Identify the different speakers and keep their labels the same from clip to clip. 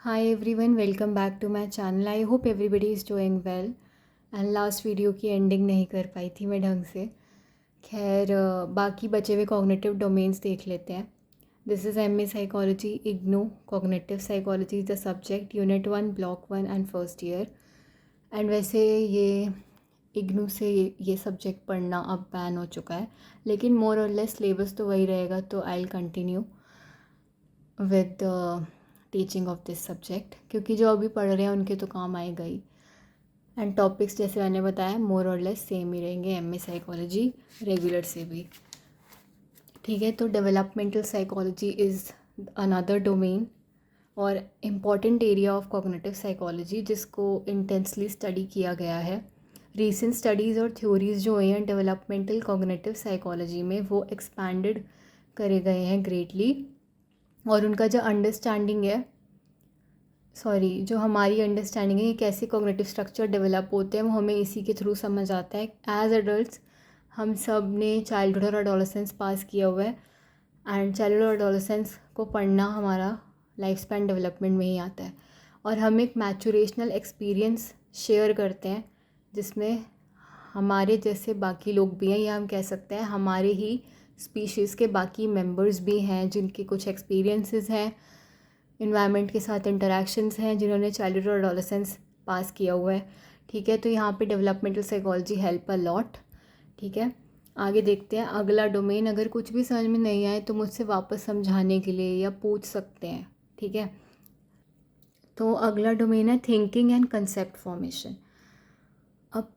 Speaker 1: Hi everyone, welcome back to my channel. I hope everybody is doing well. And last video की ending नहीं कर पाई थी मैं ढंग से। खैर बाकी बचे हुए कॉग्निटिव डोमेन्स देख लेते हैं। This is M A psychology IGNOU. Cognitive psychology is the subject, unit 1 block 1 and first year. And वैसे ये इग्नू से ये सब्जेक्ट पढ़ना अब बैन हो चुका है, लेकिन मोर और लेस सिलेबस तो वही रहेगा, तो I will continue with teaching of this subject, क्योंकि जो अभी पढ़ रहे हैं उनके तो काम आएगा ही। एंड टॉपिक्स जैसे मैंने बताया मोर और लेस सेम ही रहेंगे एम ए साइकोलॉजी रेगुलर से भी। ठीक है, तो developmental psychology is another domain और important area of cognitive psychology, जिसको इंटेंसली स्टडी किया गया है। रीसेंट स्टडीज़ और थ्योरीज़ जो हुई हैं डेवलपमेंटल कॉग्निटिव साइकोलॉजी में, वो एक्सपैंडेड करे गए हैं ग्रेटली। और उनका जो अंडरस्टैंडिंग है, जो हमारी अंडरस्टैंडिंग है कि कैसे कॉग्निटिव स्ट्रक्चर डेवलप होते हैं, वो हमें इसी के थ्रू समझ आता है। एज एडल्ट्स हम सब ने चाइल्डहुड और एडोलेसेंस पास किया हुआ है, एंड चाइल्डहुड और एडोलेसेंस को पढ़ना हमारा लाइफ स्पैन डेवलपमेंट में ही आता है। और हम एक मैचुरेशनल एक्सपीरियंस शेयर करते हैं, जिसमें हमारे जैसे बाकी लोग भी हैं, या हम कह सकते हैं हमारे ही स्पीशीज़ के बाकी मेंबर्स भी हैं जिनके कुछ एक्सपीरियंसेस हैं, इन्वायरमेंट के साथ इंटरेक्शंस हैं, जिन्होंने चाइल्डहुड और एडोलेसेंस पास किया हुआ है। ठीक है, तो यहाँ पे developmental psychology help a lot. ठीक है, आगे देखते हैं अगला डोमेन। अगर कुछ भी समझ में नहीं आए तो मुझसे वापस समझाने के लिए या पूछ सकते हैं। ठीक है, तो अगला डोमेन है थिंकिंग एंड कंसेप्ट फॉर्मेशन। अब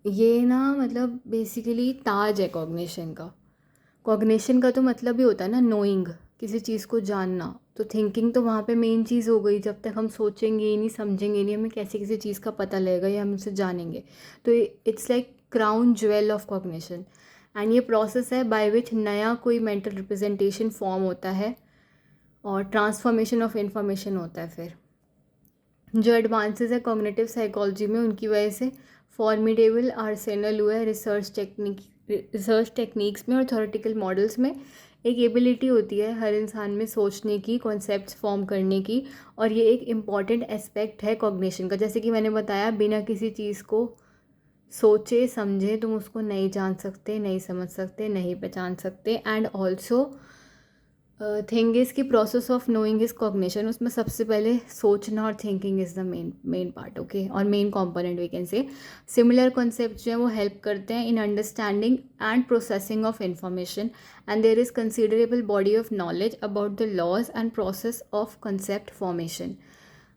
Speaker 1: ये ना मतलब बेसिकली ताज है कॉग्निशन का। कॉग्निशन का तो मतलब ही होता है ना नोइंग, किसी चीज़ को जानना। तो थिंकिंग तो वहाँ पे मेन चीज़ हो गई। जब तक हम सोचेंगे ही नहीं, समझेंगे नहीं, हमें कैसे किसी चीज़ का पता लगेगा या हम उसे जानेंगे। तो it's like crown jewel of cognition. And ये प्रोसेस है बाय विच नया कोई मेंटल रिप्रेजेंटेशन फॉर्म होता है और ट्रांसफॉर्मेशन ऑफ इंफॉर्मेशन होता है। फिर जो एडवांसेस है कॉग्निटिव साइकोलॉजी में, उनकी वजह से फॉर्मिडेबल आर्सेनल हुआ है रिसर्च टेक्निक्स में और थ्योरेटिकल मॉडल्स में। एक एबिलिटी होती है हर इंसान में सोचने की, कॉन्सेप्ट्स फॉर्म करने की, और ये एक इम्पॉर्टेंट एस्पेक्ट है कॉग्निशन का। जैसे कि मैंने बताया, बिना किसी चीज़ को सोचे समझे तुम उसको नहीं जान सकते, नहीं समझ सकते, नहीं पहचान सकते। एंड ऑल्सो थिंग इज़ की process of knowing is cognition, उसमें सबसे पहले सोचना और thinking is the main part. Okay, और main component we can say. Similar concept जो है वो हेल्प करते हैं in understanding and processing of information, and there is considerable body of knowledge about the laws and process of concept formation.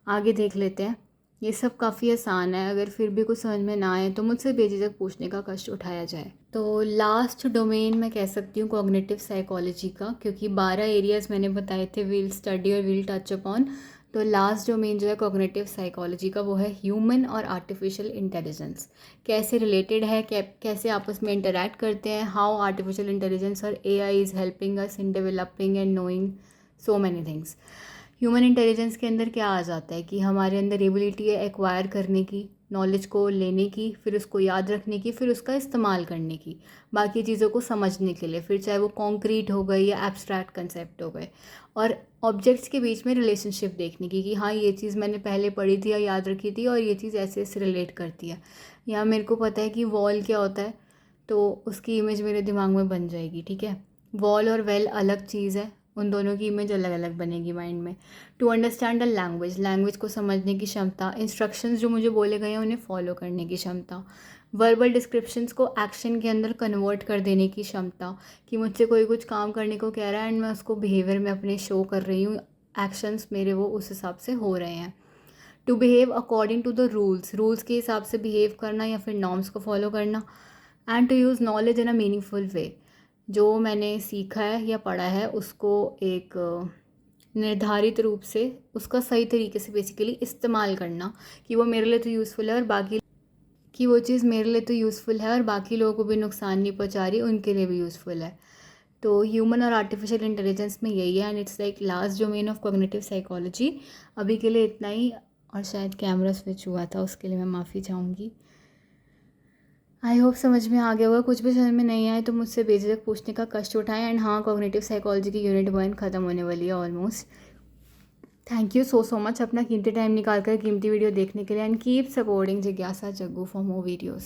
Speaker 1: आगे देख लेते हैं। ये सब काफ़ी आसान है, अगर फिर भी कुछ समझ में ना आए तो मुझसे बेझिझक पूछने का कष्ट उठाया जाए। तो लास्ट डोमेन मैं कह सकती हूँ कॉग्निटिव साइकोलॉजी का, क्योंकि 12 एरियाज़ मैंने बताए थे विल स्टडी और विल टच अपॉन। तो लास्ट डोमेन जो है कॉग्निटिव साइकोलॉजी का, वो है ह्यूमन और आर्टिफिशियल इंटेलिजेंस। कैसे रिलेटेड है, कैसे आपस में इंटरेक्ट करते हैं, हाउ आर्टिफिशियल इंटेलिजेंस और AI is helping us in developing and knowing so many things. Human intelligence के अंदर क्या आ जाता है कि हमारे अंदर एबिलिटी है एक्वायर करने की, नॉलेज को लेने की, फिर उसको याद रखने की, फिर उसका इस्तेमाल करने की, बाकी चीज़ों को समझने के लिए, फिर चाहे वो कॉन्क्रीट हो गए या एब्स्ट्रैक्ट कंसेप्ट हो गए। और ऑब्जेक्ट्स के बीच में रिलेशनशिप देखने की कि हाँ ये चीज़ मैंने पहले पढ़ी थी या याद रखी थी और ये चीज़ ऐसे ऐसे रिलेट करती है। या मेरे को पता है कि वॉल क्या होता है, तो उसकी इमेज मेरे दिमाग में बन जाएगी। ठीक है, वॉल और वेल अलग चीज़ है, उन दोनों की इमेज अलग अलग बनेगी माइंड में। To understand the language, language को समझने की क्षमता, इंस्ट्रक्शंस जो मुझे बोले गए हैं उन्हें फॉलो करने की क्षमता, वर्बल डिस्क्रिप्शंस को एक्शन के अंदर कन्वर्ट कर देने की क्षमता, कि मुझसे कोई कुछ काम करने को कह रहा है एंड मैं उसको बिहेवियर में अपने शो कर रही हूँ, एक्शंस मेरे वो उस हिसाब से हो रहे हैं। To behave according to the rules, rules के हिसाब से बिहेव करना या फिर नॉर्म्स को फॉलो करना। And to use knowledge in a meaningful way, जो मैंने सीखा है या पढ़ा है उसको एक निर्धारित रूप से, उसका सही तरीके से बेसिकली इस्तेमाल करना, कि वो मेरे लिए तो यूज़फुल है और बाकी, कि वो चीज़ मेरे लिए तो यूज़फुल है और बाकी लोगों को भी नुकसान नहीं पहुंचा रही, उनके लिए भी यूज़फुल है। तो ह्यूमन और आर्टिफिशियल इंटेलिजेंस में यही है, and it's like last domain of cognitive psychology. अभी के लिए इतना ही, और शायद कैमरा स्विच हुआ था उसके लिए मैं माफ़ी चाहूँगी। आई होप समझ में आ गया होगा। कुछ भी समझ में नहीं आए तो मुझसे बेझिझक पूछने का कष्ट उठाएं। एंड हाँ, कॉग्निटिव साइकोलॉजी की यूनिट 1 ख़त्म होने वाली है almost. Thank you so much अपना कीमती टाइम निकाल कर कीमती वीडियो देखने के लिए, एंड कीप सपोर्टिंग जिज्ञासा जग्गू फॉर मोर वीडियोज़।